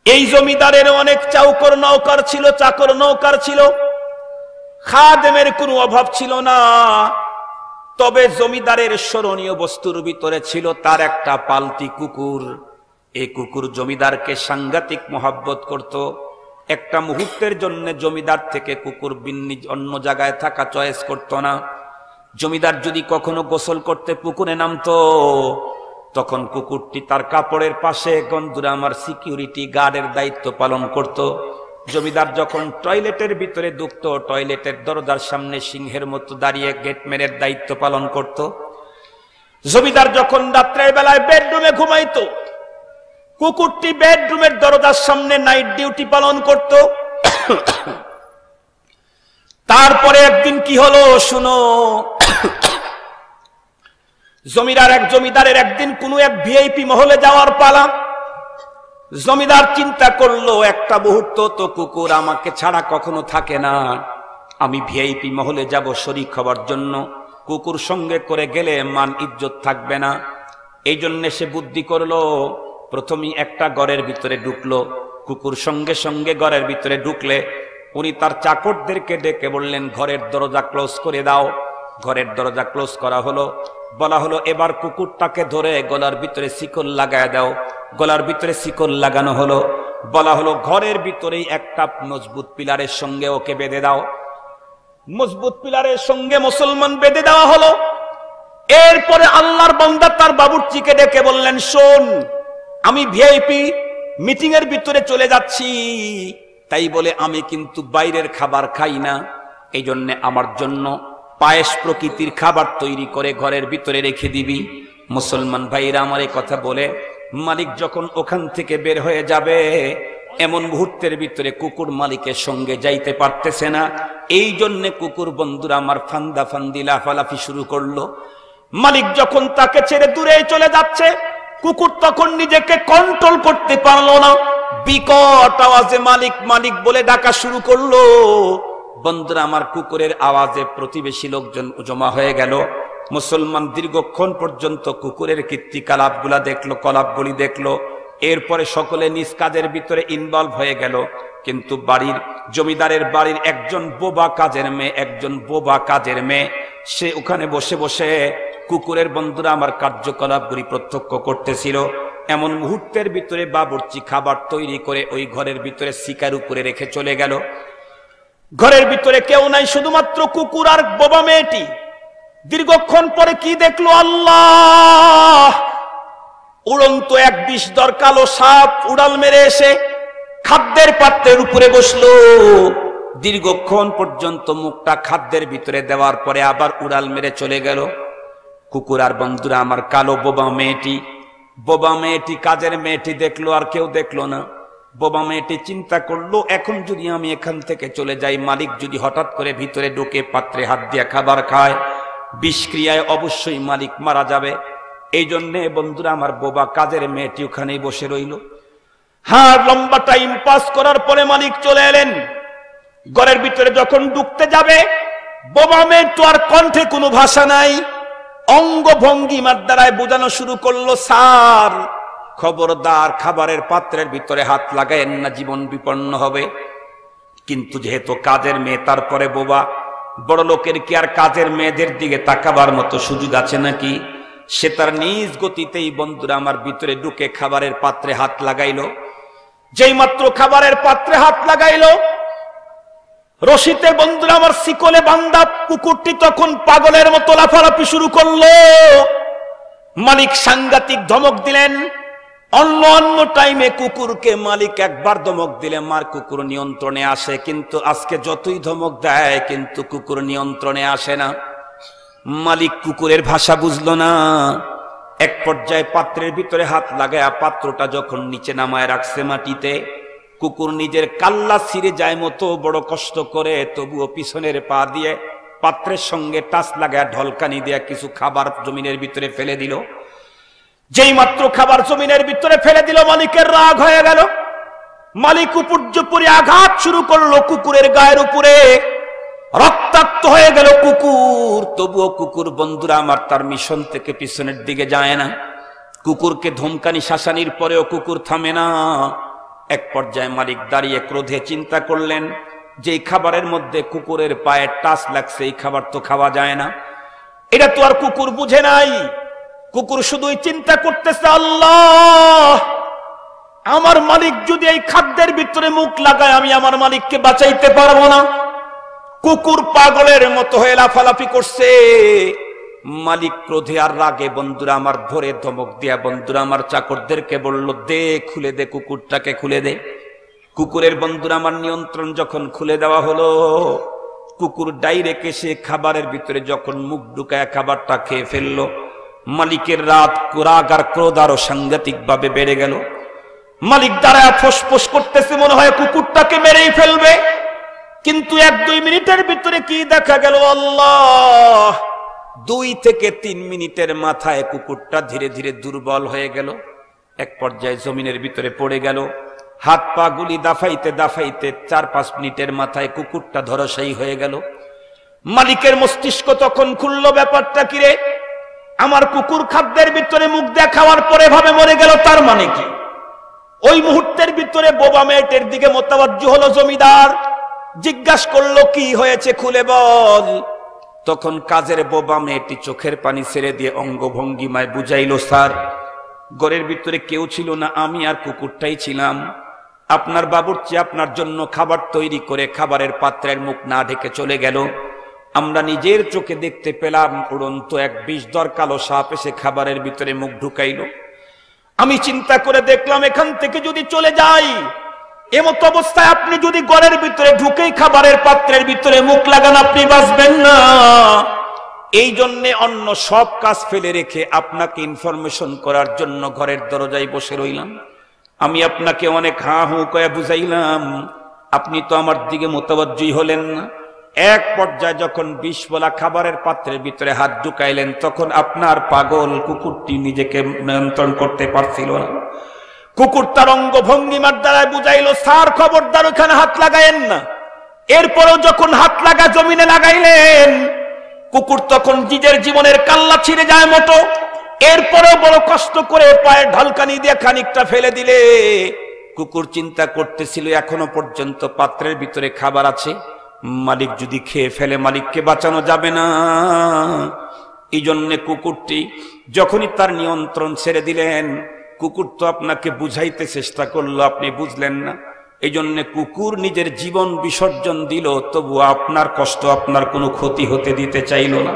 এই জমিদারের অনেক চাকর নৌকার ছিল, চাকর নৌকার ছিল, খাদেমের কোনো অভাব ছিল না। তবে জমিদারের স্মরণীয় বস্তুর ভিতরে ছিল তার একটা পালতি কুকুর। এই কুকুর জমিদারকে সাংঘাতিক মহব্বত করত। একটা মুহূর্তের জন্য জমিদার থেকে কুকুর বিন্নি অন্য জায়গায় থাকা চয়েস করত না। জমিদার যদি কখনো গোসল করতে পুকুরে নামতো, তখন কুকুরটি তার কাপড়ের পাশে বন্ধুরা আমার সিকিউরিটি গার্ডের দায়িত্ব পালন করত। জমিদার যখন টয়লেটের ভিতরে ঢুকতো, টয়লেটের দরজার সামনে সিংহের মতো দাঁড়িয়ে গেটম্যানের দায়িত্ব পালন করত। জমিদার যখন রাত্রের বেলায় বেডরুমে ঘুমাইতো, কুকুরটি বেডরুমের দরজার সামনে নাইট ডিউটি পালন করত। তারপরে একদিন কি হলো শুনো। জমিদারের একদিন কোন এক ভিআইপি মহলে যাওয়ার পালা। জমিদার চিন্তা করলো, একটা মুহূর্ত তো কুকুর আমাকে ছাড়া কখনো থাকে না, আমি ভিআইপি মহলে যাব শরীক হবার জন্য, কুকুর সঙ্গে করে গেলে মান ইজ্জত থাকবে না। এই জন্য সে বুদ্ধি করলো, প্রথমেই একটা ঘরের ভিতরে ঢুকলো। কুকুর সঙ্গে সঙ্গে ঘরের ভিতরে ঢুকলে উনি তার চাকরদেরকে ডেকে বললেন, ঘরের দরজা ক্লোজ করে দাও। ঘরের দরজা ক্লোজ করা হলো। বলা হলো, এবার কুকুরটাকে ধরে গলার ভিতরে শিকল লাগায় দাও। গলার ভিতরে শিকল লাগানো হলো। বলা হলো, ঘরের ভিতরেই একটা মজবুত পিলারের সঙ্গে ওকে বেঁধে দাও। মজবুত পিলারের সঙ্গে মুসলমান বেঁধে দেওয়া হলো। এরপরে আল্লাহর বান্দা তার বাবুর্চিকে ডেকে বললেন, শোন, আমি ভিআইপি মিটিং এর ভিতরে চলে যাচ্ছি, তাই বলে আমি কিন্তু বাইরের খাবার খাই না, এই জন্য আমার জন্য পায়েস প্রকৃতির খাবার তৈরি করে ঘরের ভিতরে রেখে দিবি। মুসলমান ভাইরা আমার এই কথা বলে মালিক যখন ওখান থেকে বের হয়ে যাবে, এমন মুহূর্তের ভিতরে কুকুর মালিকের সঙ্গে যাইতে পারতেছে না। এই জন্য কুকুর বন্ধুরা আমার ফান্দা ফান্দি লাফালাফি শুরু করলো। মালিক যখন তাকে ছেড়ে দূরে চলে যাচ্ছে, কুকুর তখন নিজেকে কন্ট্রোল করতে পারলো না। বিকট আওয়াজে মালিক মালিক বলে ডাকা শুরু করলো। বন্ধুরা আমার কুকুরের আওয়াজে প্রতিবেশী লোকজন জমা হয়ে গেল। মুসলমান দীর্ঘক্ষণ পর্যন্ত কুকুরের কীর্তিকলাপগুলা দেখলো, কলাপগুলি দেখলো। এরপরে সকলে নিজ কাজের ভিতরে ইনভলভ হয়ে গেল। কিন্তু জমিদারের বাড়ির একজন বোবা কাজের মেয়ে সে ওখানে বসে বসে কুকুরের বন্ধুরা আমার কার্যকলাপগুলি প্রত্যক্ষ করতেছিল। এমন মুহূর্তের ভিতরে বাবুর্চি খাবার তৈরি করে ওই ঘরের ভিতরে শিকার উপরে রেখে চলে গেল। ঘরের ভিতরে কেউ নাই, শুধুমাত্র কুকুর আর বোবা মেয়েটি। দীর্ঘক্ষণ পরে কি দেখলো, আল্লাহ! উড়ন্ত এক বিষধর কালো সাপ উড়াল মেরে এসে খাদ্যের পাত্রের উপরে বসলো। দীর্ঘক্ষণ পর্যন্ত মুখটা খাদ্যের ভিতরে দেওয়ার পরে আবার উড়াল মেরে চলে গেল। কুকুর আর বন্ধুরা আমার কালো বোবা মেয়েটি কাজের মেয়েটি দেখলো, আর কেউ দেখলো না। বোবা মেয়েটি চিন্তা করলো, এখন যদি আমি এখান থেকে চলে যাই, মালিক যদি হঠাৎ করে ভিতরে ঢুকে পাত্রে হাত দিয়ে খাবার খায়, বিষক্রিয়ায় অবশ্যই মালিক মারা যাবে। এই জন্য বন্ধুরা আমার বোবা কাজের মেয়েটি ওখানেই বসে রইল। হ্যাঁ, লম্বা টাইম পাস করার পরে মালিক চলে এলেন। ঘরের ভিতরে যখন ঢুকতে যাবে, বোবা মেয়ের তো আর কণ্ঠে কোনো ভাষা নাই, অঙ্গ ভঙ্গিমার দ্বারায় বোঝানো শুরু করলো, স্যার খবরদার খাবারের পাত্রের ভিতরে হাত লাগায়েন না, জীবন বিপন্ন হবে। কিন্তু যেহেতু কাজের মেয়ে, তারপরে বোবা, বড় লোকের কি আর কাজের মেয়েদের দিকে তাকাবার মতো সুযোগ আছে নাকি? সে তার নিজ গতিতেই বন্ধুরা আমার ভিতরে ঢুকে খাবারের পাত্রে হাত লাগাইলো। যেই মাত্র খাবারের পাত্রে হাত লাগাইলো, রশিতে বন্ধুরা আমার শিকলে বান্ধা কুকুরটি তখন পাগলের মতো লাফালাফি শুরু করলো। মালিক সাংঘাতিক ধমক দিলেন। অন্য টাইমে কুকুরকে মালিক একবার ধমক দিলে কুকুর নিয়ন্ত্রণে আসে, কিন্তু আজকে যতই ধমক দেয় কিন্তু কুকুর নিয়ন্ত্রণে আসে না। মালিক কুকুরের ভাষা বুঝলো না। এক পর্যায়ে পাত্রের ভিতরে হাত লাগায়া পাত্রটা যখন নিচে নামায় রাখছে মাটিতে, কুকুর নিজের কাল্লা ছিঁড়ে যায় মতো বড় কষ্ট করে তবুও পিছনের পা দিয়ে পাত্রের সঙ্গে টাচ লাগায় ঢলকানি দিয়ে কিছু খাবার জমিনের ভিতরে ফেলে দিল। যেই মাত্র খাবার জমিনের ভিতরে ফেলে দিল, মালিকের রাগ হয়ে গেল। মালিক উপর্যুপরি আঘাত শুরু করলো কুকুরের গায়ের উপরে। রক্তাক্ত হয়ে গেল কুকুর। তবুও কুকুর বন্ধুরা আমার তার মিশন থেকে পিছনের দিকে যায় না। কুকুরকে ধমকানি শাসানির পরেও কুকুর থামে না। এক পর্যায়ে মালিক দাঁড়িয়ে ক্রোধে চিন্তা করলেন যে এই খাবারের মধ্যে কুকুরের পায়ে টাচ লাগছে, এই খাবার তো খাওয়া যায় না। এটা তো আর কুকুর বুঝে নাই। কুকুর শুধুই চিন্তা করতেছে, আল্লাহ, আমার মালিক যদি এই খাদ্যের ভিতরে মুখ লাগায় আমি আমার মালিককে বাঁচাইতে পারবো না। কুকুর পাগলের মতো হয়ে লাফালাফি করছে। মালিক ক্রোধে আর রাগে বন্ধুরা আমার ধরে ধমক দিয়া বন্ধুরা আমার চাকরদেরকে বলল, দে, খুলে দে, কুকুরটাকে খুলে দে। কুকুরের বন্ধুরা আমার নিয়ন্ত্রণ যখন খুলে দেওয়া হলো, কুকুর ডাইরেক্ট এসে খাবারের ভিতরে যখন মুখ ঢুকায় খাবারটা খেয়ে ফেললো। মালিকের রাগ আর ক্রোধ আরো সাংঘাতিক ভাবে বেড়ে গেল। মালিক দাঁড়ায় ফোঁস করতেছে, মনে হয় কুকুরটাকে মেরেই ফেলবে। কিন্তু 1-2 মিনিটের ভিতরে কি দেখা গেল, আল্লাহ, 2 থেকে 3 মিনিটের মাথায় কুকুরটা ধীরে ধীরে দুর্বল হয়ে গেল। এক পর্যায়ে জমিনের ভিতরে পড়ে গেল। হাত পা গুলি দাফাইতে দাফাইতে 4-5 মিনিটের মাথায় কুকুরটা ধরাশায়ী হয়ে গেল। মালিকের মস্তিষ্ক তখন খুলল, ব্যাপারটা কিরে, আমার কুকুর খাদ্যের ভিতরে মুখ দিয়ে খাওয়ার পরে ভাবে মরে গেল, তার মানে কি? ওই মুহূর্তের ভিতরে বোবা মেয়েটের দিকে মোতাবাজ্জু হলো জমিদার। জিজ্ঞাসা করলো, কি হয়েছে খুলে বল। তখন কাজের বোবা মেয়েটি চোখের পানি ছেড়ে দিয়ে অঙ্গভঙ্গিমায় বুঝাইল, স্যার, ঘরের ভিতরে কেউ ছিল না, আমি আর কুকুরটাই ছিলাম। আপনার বাবুর্চি আপনার জন্য খাবার তৈরি করে খাবারের পাত্রের মুখ না ঢেকে চলে গেল। আমরা নিজের চোখে দেখতে পেলাম উড়ন্ত এক বিষধর কালো সাপ এসে খাবারের ভিতরে মুখ ঢুকাইল। আমি চিন্তা করে দেখলাম, এখান থেকে যদি চলে যাই, এমত অবস্থায় আপনি যদি ঘরের ভিতরে ঢুকেই খাবারের পাত্রের ভিতরে মুখ লাগান, আপনি বাঁচবেন না। এই জন্য অন্য সব কাজ ফেলে রেখে আপনাকে ইনফরমেশন করার জন্য ঘরের দরজায় বসে রইলাম। আমি আপনাকে অনেক হাঁ হুঁ করে বুঝাইলাম, আপনি তো আমার দিকে মোতাবজ্জই হলেন না। এক পর্যায়ে যখন বিষ বলা খাবারের পাত্রের ভিতরে হাত ঢুকাইলেন, তখন আপনার পাগল কুকুরটি নিজেকে নিয়ন্ত্রণ করতে পারছিল না। কুকুর তার অঙ্গভঙ্গিমার দ্বারা বুঝাইলো, স্যার, খবরদার ওখানে হাত লাগায়েন না। এরপরেও যখন হাত লাগা জমিনে লাগাইলেন, কুকুর তখন নিজের জীবনের কাল্লা ছিঁড়ে যায় মতো। এরপরেও বড় কষ্ট করে পায়ের ঢালকানি দিয়ে খানিকটা ফেলে দিলে। কুকুর চিন্তা করতেছিল, এখনো পর্যন্ত পাত্রের ভিতরে খাবার আছে, মালিক যদি খেয়ে ফেলে মালিককে বাঁচানো যাবে না। এই জন্যে কুকুরটি যখনই তার নিয়ন্ত্রণ ছেড়ে দিলেন, কুকুর তো আপনাকে বুঝাইতে চেষ্টা করলো, আপনি বুঝলেন না। এই জন্য কুকুর নিজের জীবন বিসর্জন দিল, তবু আপনার কষ্ট, আপনার কোনো ক্ষতি হতে দিতে চাইল না।